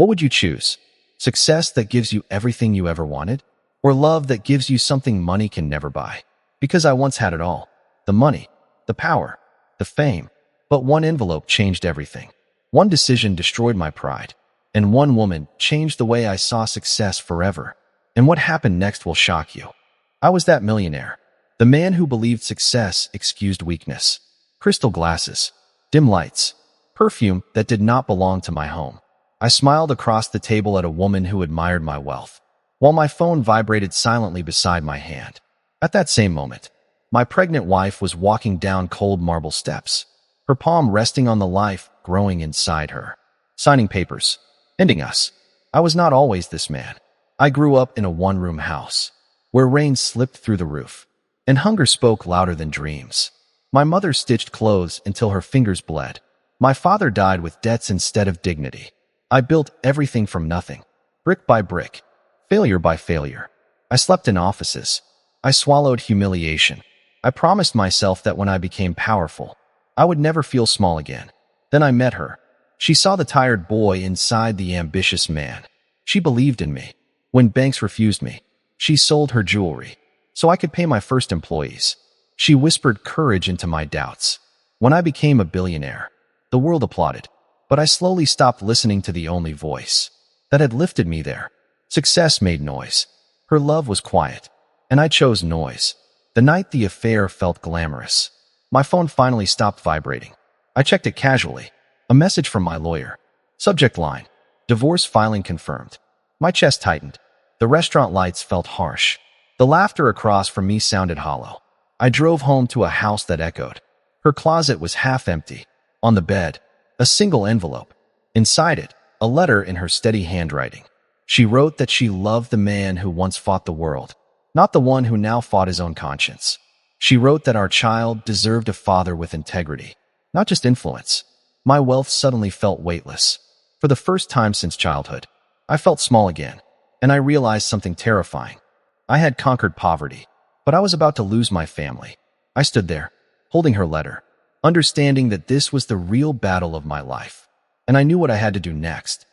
What would you choose? Success that gives you everything you ever wanted? Or love that gives you something money can never buy? Because I once had it all. The money, the power, the fame. But one envelope changed everything. One decision destroyed my pride. And one woman changed the way I saw success forever. And what happened next will shock you. I was that millionaire. The man who believed success excused weakness. Crystal glasses, dim lights, perfume that did not belong to my home. I smiled across the table at a woman who admired my wealth, while my phone vibrated silently beside my hand. At that same moment, my pregnant wife was walking down cold marble steps, her palm resting on the life growing inside her. Signing papers, ending us. I was not always this man. I grew up in a one-room house, where rain slipped through the roof, and hunger spoke louder than dreams. My mother stitched clothes until her fingers bled. My father died with debts instead of dignity. I built everything from nothing, brick by brick, failure by failure. I slept in offices. I swallowed humiliation. I promised myself that when I became powerful, I would never feel small again. Then I met her. She saw the tired boy inside the ambitious man. She believed in me. When banks refused me, she sold her jewelry so I could pay my first employees. She whispered courage into my doubts. When I became a billionaire, the world applauded, but I slowly stopped listening to the only voice that had lifted me there. Success made noise. Her love was quiet, and I chose noise. The night the affair felt glamorous, my phone finally stopped vibrating. I checked it casually. A message from my lawyer. Subject line: divorce filing confirmed. My chest tightened. The restaurant lights felt harsh. The laughter across from me sounded hollow. I drove home to a house that echoed. Her closet was half empty. On the bed, a single envelope. Inside it, a letter in her steady handwriting. She wrote that she loved the man who once fought the world, not the one who now fought his own conscience. She wrote that our child deserved a father with integrity, not just influence. My wealth suddenly felt weightless. For the first time since childhood, I felt small again, and I realized something terrifying. I had conquered poverty, but I was about to lose my family. I stood there, holding her letter, understanding that this was the real battle of my life, and I knew what I had to do next.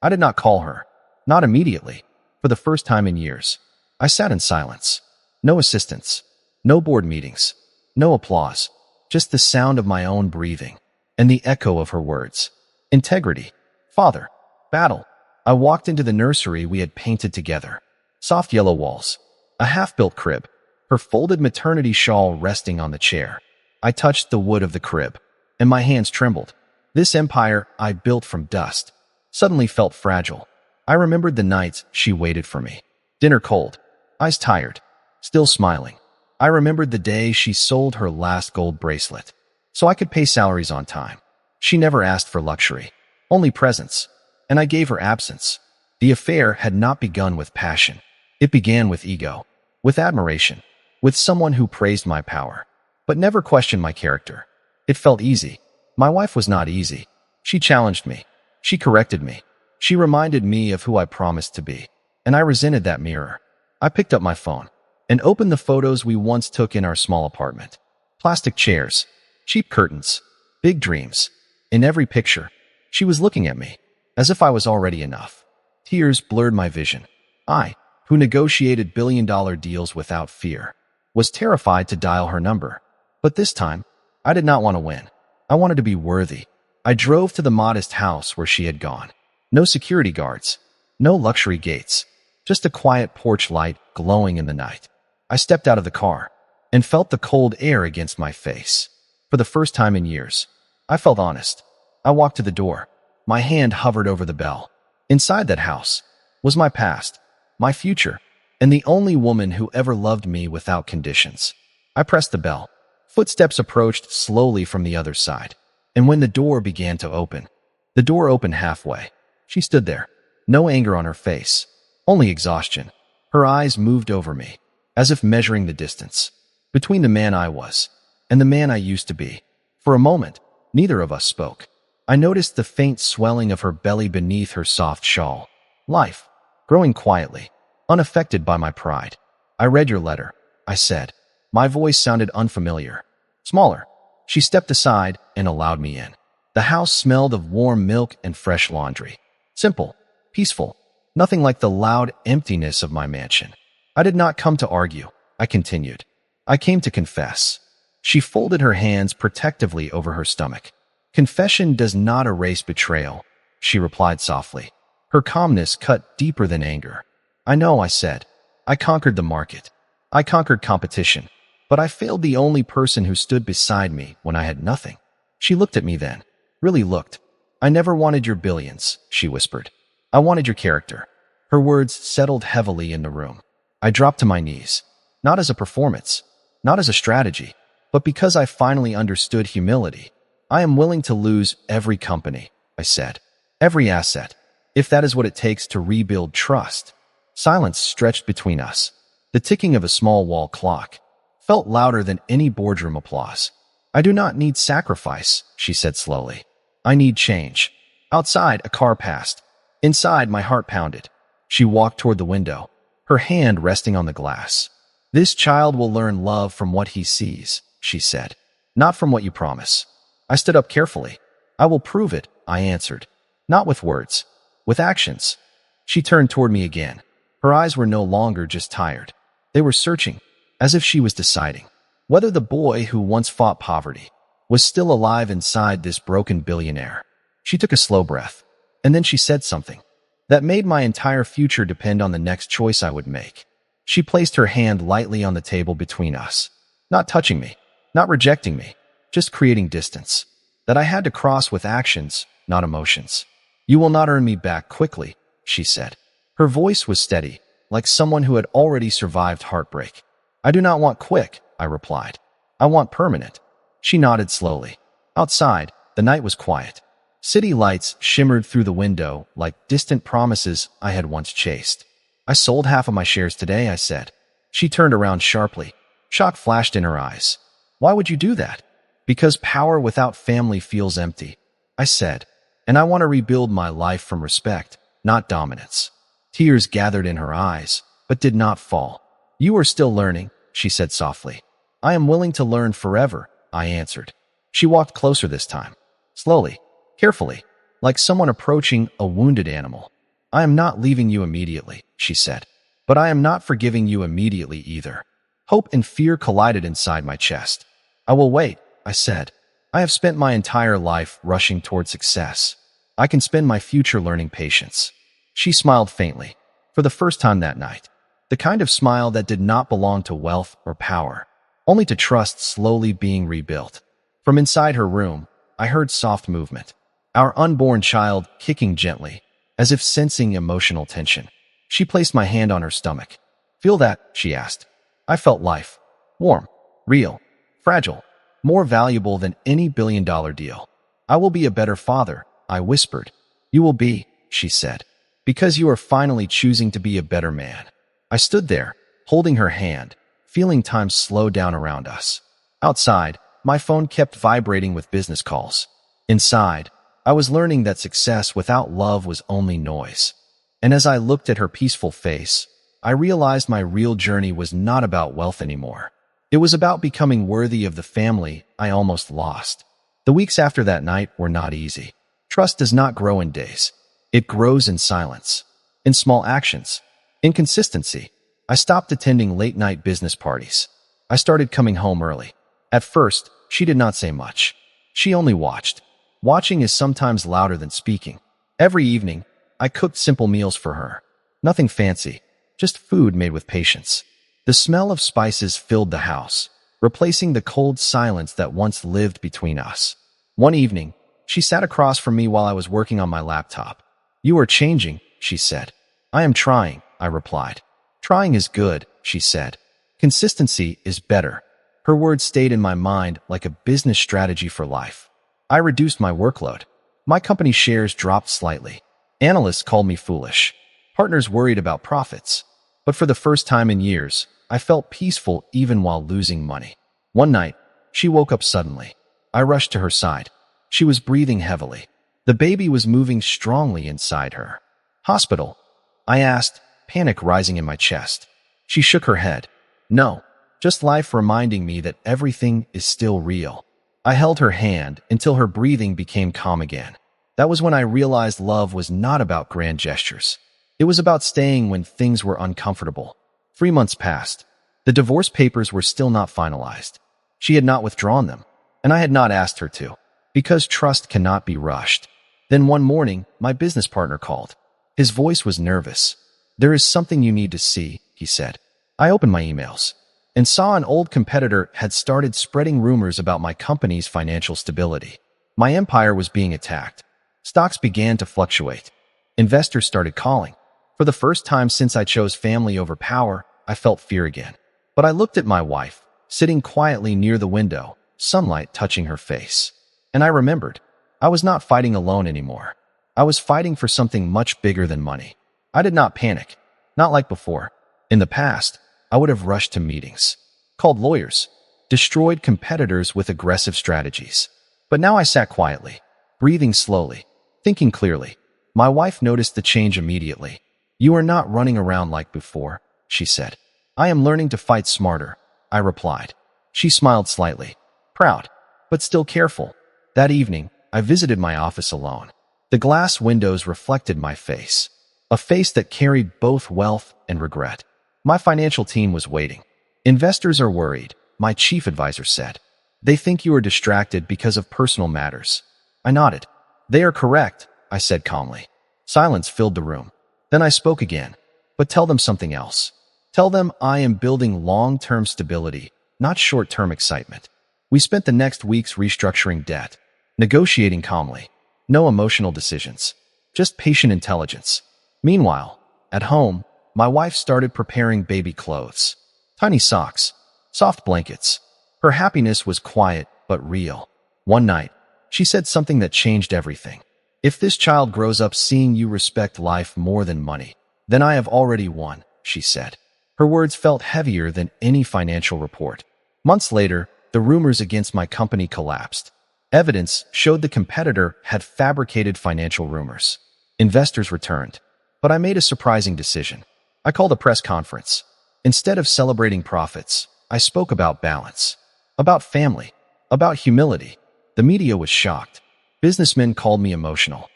I did not call her, not immediately. For the first time in years, I sat in silence. No assistance, no board meetings, no applause, just the sound of my own breathing and the echo of her words. Integrity, father, battle. I walked into the nursery we had painted together. Soft yellow walls, a half-built crib, her folded maternity shawl resting on the chair. I touched the wood of the crib, and my hands trembled. This empire I built from dust suddenly felt fragile. I remembered the nights she waited for me. Dinner cold, eyes tired, still smiling. I remembered the day she sold her last gold bracelet so I could pay salaries on time. She never asked for luxury, only presence, and I gave her absence. The affair had not begun with passion. It began with ego, with admiration, with someone who praised my power, but never questioned my character. It felt easy. My wife was not easy. She challenged me. She corrected me. She reminded me of who I promised to be, and I resented that mirror. I picked up my phone and opened the photos we once took in our small apartment. Plastic chairs, cheap curtains, big dreams. In every picture, she was looking at me, as if I was already enough. Tears blurred my vision. I, who negotiated billion-dollar deals without fear, was terrified to dial her number. But this time, I did not want to win. I wanted to be worthy. I drove to the modest house where she had gone. No security guards, no luxury gates, just a quiet porch light glowing in the night. I stepped out of the car and felt the cold air against my face. For the first time in years, I felt honest. I walked to the door. My hand hovered over the bell. Inside that house was my past, my future, and the only woman who ever loved me without conditions. I pressed the bell. Footsteps approached slowly from the other side, and when the door began to open, the door opened halfway. She stood there, no anger on her face, only exhaustion. Her eyes moved over me, as if measuring the distance between the man I was and the man I used to be. For a moment, neither of us spoke. I noticed the faint swelling of her belly beneath her soft shawl. Life, growing quietly, unaffected by my pride. I read your letter, I said. My voice sounded unfamiliar, smaller. She stepped aside and allowed me in. The house smelled of warm milk and fresh laundry. Simple, peaceful, nothing like the loud emptiness of my mansion. I did not come to argue, I continued. I came to confess. She folded her hands protectively over her stomach. Confession does not erase betrayal, she replied softly. Her calmness cut deeper than anger. I know, I said. I conquered the market. I conquered competition. But I failed the only person who stood beside me when I had nothing. She looked at me then. Really looked. I never wanted your billions, she whispered. I wanted your character. Her words settled heavily in the room. I dropped to my knees. Not as a performance, not as a strategy, but because I finally understood humility. I am willing to lose every company, I said. Every asset, if that is what it takes to rebuild trust. Silence stretched between us. The ticking of a small wall clock felt louder than any boardroom applause. I do not need sacrifice, she said slowly. I need change. Outside, a car passed. Inside, my heart pounded. She walked toward the window, her hand resting on the glass. This child will learn love from what he sees, she said, not from what you promise. I stood up carefully. I will prove it, I answered. Not with words, with actions. She turned toward me again. Her eyes were no longer just tired. They were searching, as if she was deciding whether the boy who once fought poverty was still alive inside this broken billionaire. She took a slow breath, and then she said something that made my entire future depend on the next choice I would make. She placed her hand lightly on the table between us, not touching me, not rejecting me, just creating distance that I had to cross with actions, not emotions. You will not earn me back quickly, she said. Her voice was steady, like someone who had already survived heartbreak. I do not want quick, I replied. I want permanent. She nodded slowly. Outside, the night was quiet. City lights shimmered through the window like distant promises I had once chased. I sold half of my shares today, I said. She turned around sharply. Shock flashed in her eyes. Why would you do that? Because power without family feels empty, I said, and I want to rebuild my life from respect, not dominance. Tears gathered in her eyes, but did not fall. You are still learning, she said softly. I am willing to learn forever, I answered. She walked closer this time, slowly, carefully, like someone approaching a wounded animal. I am not leaving you immediately, she said, but I am not forgiving you immediately either. Hope and fear collided inside my chest. I will wait, I said. I have spent my entire life rushing toward success. I can spend my future learning patience. She smiled faintly, for the first time that night. The kind of smile that did not belong to wealth or power, only to trust slowly being rebuilt. From inside her room, I heard soft movement. Our unborn child kicking gently, as if sensing emotional tension. She placed my hand on her stomach. Feel that? She asked. I felt life. Warm, real, fragile, more valuable than any billion-dollar deal. I will be a better father, I whispered. You will be, she said, because you are finally choosing to be a better man. I stood there, holding her hand, feeling time slow down around us. Outside, my phone kept vibrating with business calls. Inside, I was learning that success without love was only noise. And as I looked at her peaceful face, I realized my real journey was not about wealth anymore. It was about becoming worthy of the family I almost lost. The weeks after that night were not easy. Trust does not grow in days. It grows in silence, in small actions, in consistency. I stopped attending late-night business parties. I started coming home early. At first, she did not say much. She only watched. Watching is sometimes louder than speaking. Every evening, I cooked simple meals for her. Nothing fancy, just food made with patience. The smell of spices filled the house, replacing the cold silence that once lived between us. One evening, she sat across from me while I was working on my laptop. You are changing, she said. I am trying, I replied. Trying is good, she said. Consistency is better. Her words stayed in my mind like a business strategy for life. I reduced my workload. My company shares dropped slightly. Analysts called me foolish. Partners worried about profits. But for the first time in years, I felt peaceful even while losing money. One night, she woke up suddenly. I rushed to her side. She was breathing heavily. The baby was moving strongly inside her. Hospital? I asked, panic rising in my chest. She shook her head. No, just life reminding me that everything is still real. I held her hand until her breathing became calm again. That was when I realized love was not about grand gestures. It was about staying when things were uncomfortable. 3 months passed. The divorce papers were still not finalized. She had not withdrawn them, and I had not asked her to, because trust cannot be rushed. Then one morning, my business partner called. His voice was nervous. "There is something you need to see," he said. I opened my emails and saw an old competitor had started spreading rumors about my company's financial stability. My empire was being attacked. Stocks began to fluctuate. Investors started calling. For the first time since I chose family over power, I felt fear again. But I looked at my wife, sitting quietly near the window, sunlight touching her face. And I remembered, I was not fighting alone anymore. I was fighting for something much bigger than money. I did not panic, not like before. In the past, I would have rushed to meetings, called lawyers, destroyed competitors with aggressive strategies. But now I sat quietly, breathing slowly, thinking clearly. My wife noticed the change immediately. "You are not running around like before," she said. "I am learning to fight smarter," I replied. She smiled slightly, proud, but still careful. That evening, I visited my office alone. The glass windows reflected my face, a face that carried both wealth and regret. My financial team was waiting. "Investors are worried," my chief advisor said. "They think you are distracted because of personal matters." I nodded. "They are correct," I said calmly. Silence filled the room. Then I spoke again. "But tell them something else. Tell them I am building long-term stability, not short-term excitement." We spent the next weeks restructuring debt, negotiating calmly. No emotional decisions, just patient intelligence. Meanwhile, at home, my wife started preparing baby clothes. Tiny socks, soft blankets. Her happiness was quiet but real. One night, she said something that changed everything. "If this child grows up seeing you respect life more than money, then I have already won," she said. Her words felt heavier than any financial report. Months later, the rumors against my company collapsed. Evidence showed the competitor had fabricated financial rumors. Investors returned, but I made a surprising decision. I called a press conference. Instead of celebrating profits, I spoke about balance, about family, about humility. The media was shocked. Businessmen called me emotional,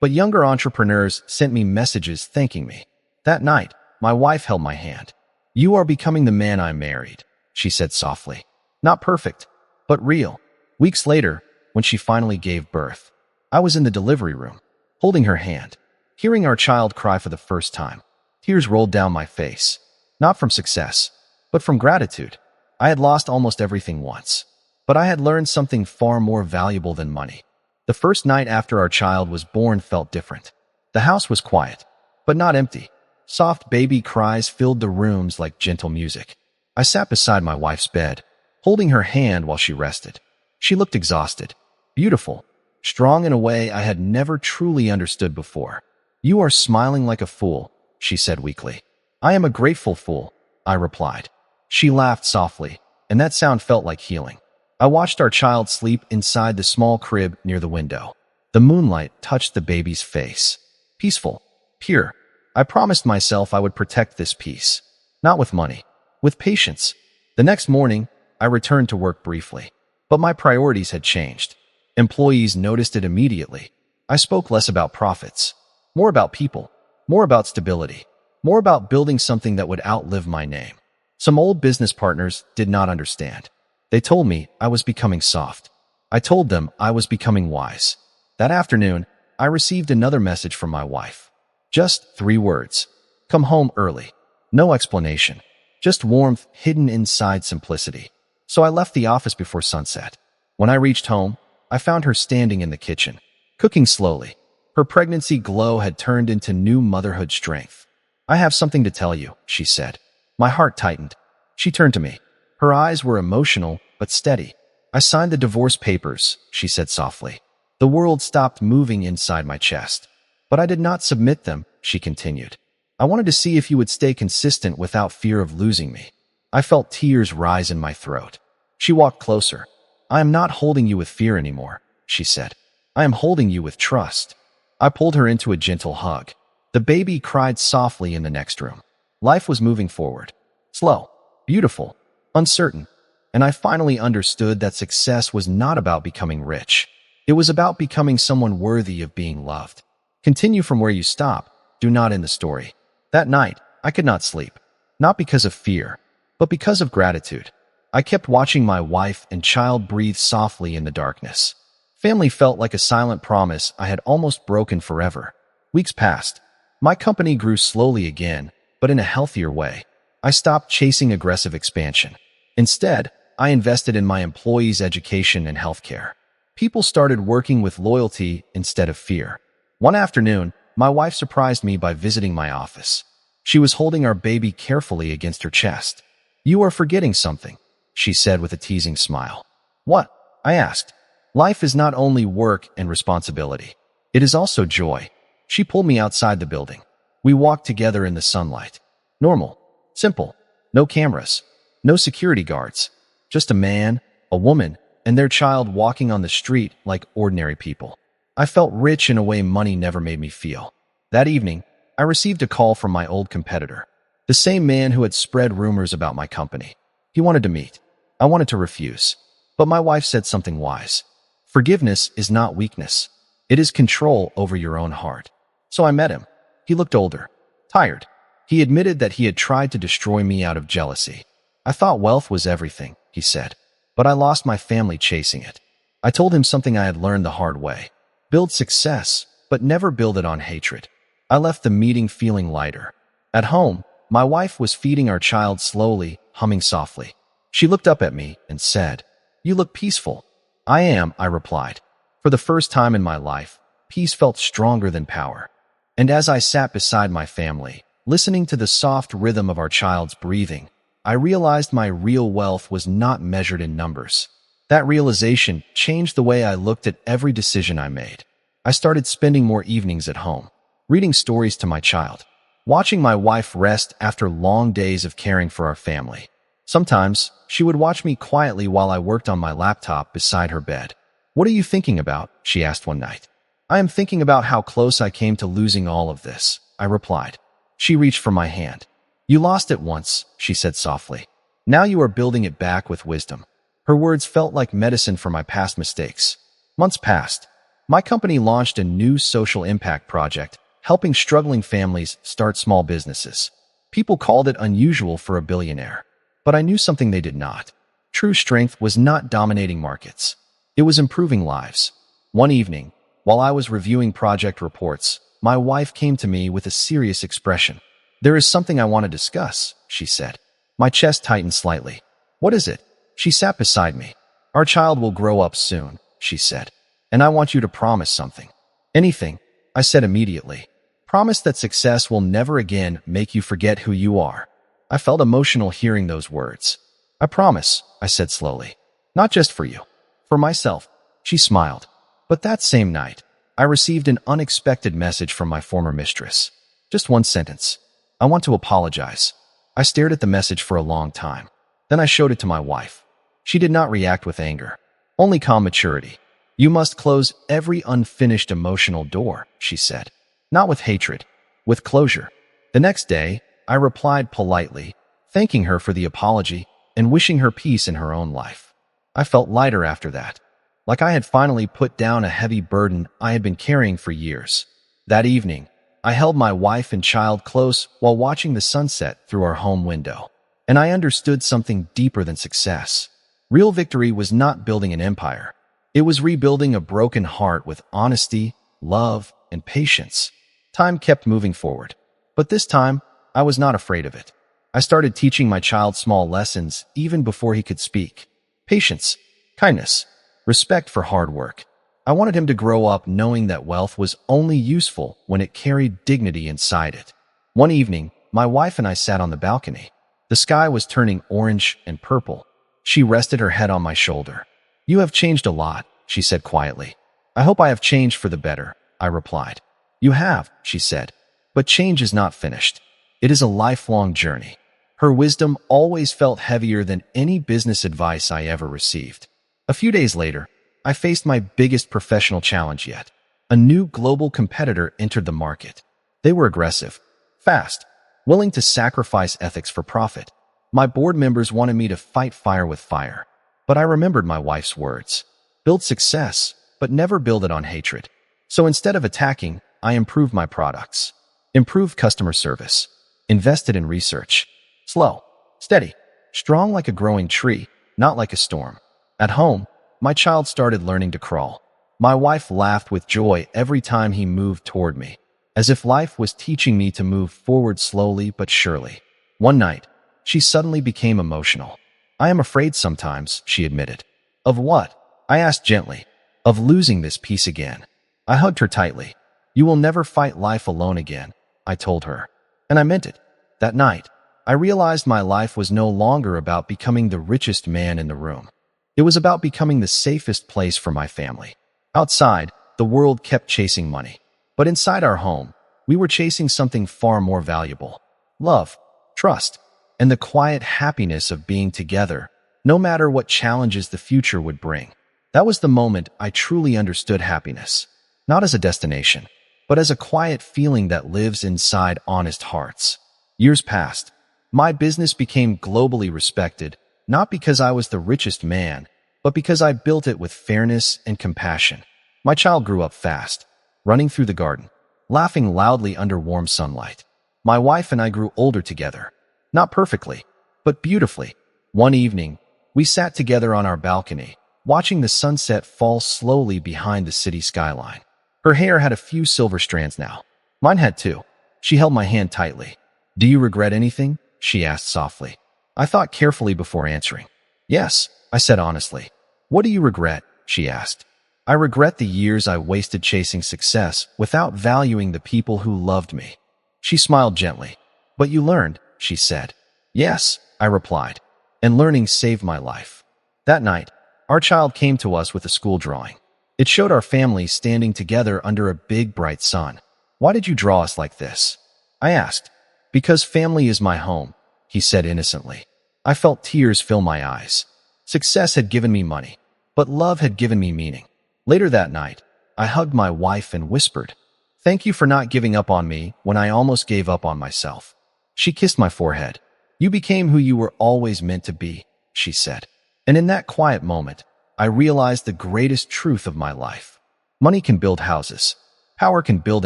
but younger entrepreneurs sent me messages thanking me. That night, my wife held my hand. "You are becoming the man I married," she said softly. Not perfect, but real. Weeks later, when she finally gave birth, I was in the delivery room, holding her hand, hearing our child cry for the first time. Tears rolled down my face, not from success, but from gratitude. I had lost almost everything once, but I had learned something far more valuable than money. The first night after our child was born felt different. The house was quiet, but not empty. Soft baby cries filled the rooms like gentle music. I sat beside my wife's bed, holding her hand while she rested. She looked exhausted, beautiful, strong in a way I had never truly understood before. "You are smiling like a fool," she said weakly. "I am a grateful fool," I replied. She laughed softly, and that sound felt like healing. I watched our child sleep inside the small crib near the window. The moonlight touched the baby's face. Peaceful, pure. I promised myself I would protect this peace. Not with money, with patience. The next morning, I returned to work briefly, but my priorities had changed. Employees noticed it immediately. I spoke less about profits, more about people, more about stability, more about building something that would outlive my name. Some old business partners did not understand. They told me I was becoming soft. I told them I was becoming wise. That afternoon, I received another message from my wife. Just 3 words. "Come home early." No explanation. Just warmth hidden inside simplicity. So I left the office before sunset. When I reached home, I found her standing in the kitchen, cooking slowly. Her pregnancy glow had turned into new motherhood strength. "I have something to tell you," she said. My heart tightened. She turned to me. Her eyes were emotional but steady. "I signed the divorce papers," she said softly. The world stopped moving inside my chest. "But I did not submit them," she continued. "I wanted to see if you would stay consistent without fear of losing me." I felt tears rise in my throat. She walked closer. "I am not holding you with fear anymore," she said. "I am holding you with trust." I pulled her into a gentle hug. The baby cried softly in the next room. Life was moving forward. Slow, beautiful, uncertain. And I finally understood that success was not about becoming rich. It was about becoming someone worthy of being loved. Continue from where you stop. Do not end the story. That night, I could not sleep. Not because of fear, but because of gratitude. I kept watching my wife and child breathe softly in the darkness. Family felt like a silent promise I had almost broken forever. Weeks passed. My company grew slowly again, but in a healthier way. I stopped chasing aggressive expansion. Instead, I invested in my employees' education and healthcare. People started working with loyalty instead of fear. One afternoon, my wife surprised me by visiting my office. She was holding our baby carefully against her chest. "You are forgetting something," she said with a teasing smile. "What?" I asked. "Life is not only work and responsibility. It is also joy." She pulled me outside the building. We walked together in the sunlight. Normal. Simple. No cameras. No security guards. Just a man, a woman, and their child walking on the street like ordinary people. I felt rich in a way money never made me feel. That evening, I received a call from my old competitor, the same man who had spread rumors about my company. He wanted to meet. I wanted to refuse. But my wife said something wise. Forgiveness is not weakness. It is control over your own heart. So I met him. He looked older, tired. He admitted that he had tried to destroy me out of jealousy. "I thought wealth was everything," he said, "but I lost my family chasing it." I told him something I had learned the hard way. Build success, but never build it on hatred. I left the meeting feeling lighter. At home, my wife was feeding our child slowly, humming softly. She looked up at me and said, "You look peaceful." "I am," I replied. For the first time in my life, peace felt stronger than power. And as I sat beside my family, listening to the soft rhythm of our child's breathing, I realized my real wealth was not measured in numbers. That realization changed the way I looked at every decision I made. I started spending more evenings at home, reading stories to my child, watching my wife rest after long days of caring for our family. Sometimes, she would watch me quietly while I worked on my laptop beside her bed. "What are you thinking about?" she asked one night. "I am thinking about how close I came to losing all of this," I replied. She reached for my hand. "You lost it once," she said softly. "Now you are building it back with wisdom." Her words felt like medicine for my past mistakes. Months passed. My company launched a new social impact project, helping struggling families start small businesses. People called it unusual for a billionaire. But I knew something they did not. True strength was not dominating markets. It was improving lives. One evening, while I was reviewing project reports, my wife came to me with a serious expression. "There is something I want to discuss," she said. My chest tightened slightly. "What is it?" She sat beside me. "Our child will grow up soon," she said. "And I want you to promise something." "Anything," I said immediately. "Promise that success will never again make you forget who you are." I felt emotional hearing those words. "I promise," I said slowly. "Not just for you. For myself." She smiled. But that same night, I received an unexpected message from my former mistress. Just one sentence. "I want to apologize." I stared at the message for a long time. Then I showed it to my wife. She did not react with anger, only calm maturity. "You must close every unfinished emotional door," she said. "Not with hatred, with closure." The next day, I replied politely, thanking her for the apology and wishing her peace in her own life. I felt lighter after that, like I had finally put down a heavy burden I had been carrying for years. That evening, I held my wife and child close while watching the sunset through our home window. And I understood something deeper than success. Real victory was not building an empire. It was rebuilding a broken heart with honesty, love, and patience. Time kept moving forward. But this time, I was not afraid of it. I started teaching my child small lessons even before he could speak. Patience, kindness, respect for hard work. I wanted him to grow up knowing that wealth was only useful when it carried dignity inside it. One evening, my wife and I sat on the balcony. The sky was turning orange and purple. She rested her head on my shoulder. "You have changed a lot," she said quietly. "I hope I have changed for the better," I replied. "You have," she said, "but change is not finished. It is a lifelong journey." Her wisdom always felt heavier than any business advice I ever received. A few days later, I faced my biggest professional challenge yet. A new global competitor entered the market. They were aggressive, fast, willing to sacrifice ethics for profit. My board members wanted me to fight fire with fire. But I remembered my wife's words. Build success, but never build it on hatred. So instead of attacking, I improved my products, improved customer service, invested in research. Slow, steady, strong like a growing tree, not like a storm. At home, my child started learning to crawl. My wife laughed with joy every time he moved toward me, as if life was teaching me to move forward slowly but surely. One night, she suddenly became emotional. "I am afraid sometimes," she admitted. "Of what?" I asked gently. "Of losing this peace again." I hugged her tightly. "You will never fight life alone again," I told her. And I meant it. That night, I realized my life was no longer about becoming the richest man in the room. It was about becoming the safest place for my family. Outside, the world kept chasing money. But inside our home, we were chasing something far more valuable: love, trust, and the quiet happiness of being together, no matter what challenges the future would bring. That was the moment I truly understood happiness, not as a destination, but as a quiet feeling that lives inside honest hearts. Years passed. My business became globally respected, not because I was the richest man, but because I built it with fairness and compassion. My child grew up fast, running through the garden, laughing loudly under warm sunlight. My wife and I grew older together, not perfectly, but beautifully. One evening, we sat together on our balcony, watching the sunset fall slowly behind the city skyline. Her hair had a few silver strands now. Mine had too. She held my hand tightly. "Do you regret anything?" she asked softly. I thought carefully before answering. "Yes," I said honestly. "What do you regret?" she asked. "I regret the years I wasted chasing success without valuing the people who loved me." She smiled gently. "But you learned," she said. "Yes," I replied, "and learning saved my life." That night, our child came to us with a school drawing. It showed our family standing together under a big, bright sun. "Why did you draw us like this?" I asked. "Because family is my home," he said innocently. I felt tears fill my eyes. Success had given me money, but love had given me meaning. Later that night, I hugged my wife and whispered, "Thank you for not giving up on me when I almost gave up on myself." She kissed my forehead. "You became who you were always meant to be," she said. And in that quiet moment, I realized the greatest truth of my life. Money can build houses. Power can build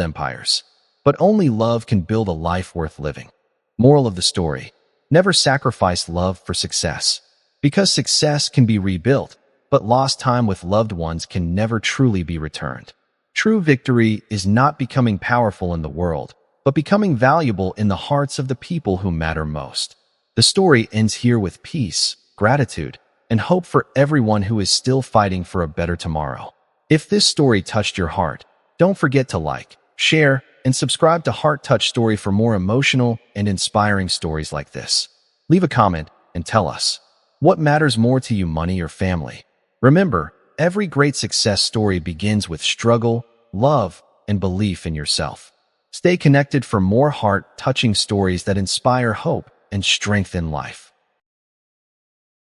empires. But only love can build a life worth living. Moral of the story: never sacrifice love for success. Because success can be rebuilt, but lost time with loved ones can never truly be returned. True victory is not becoming powerful in the world, but becoming valuable in the hearts of the people who matter most. The story ends here with peace, gratitude, and hope for everyone who is still fighting for a better tomorrow. If this story touched your heart, don't forget to like, share, and subscribe to Heart Touch Story for more emotional and inspiring stories like this. Leave a comment and tell us, what matters more to you, money or family? Remember, every great success story begins with struggle, love, and belief in yourself. Stay connected for more heart-touching stories that inspire hope and strength in life.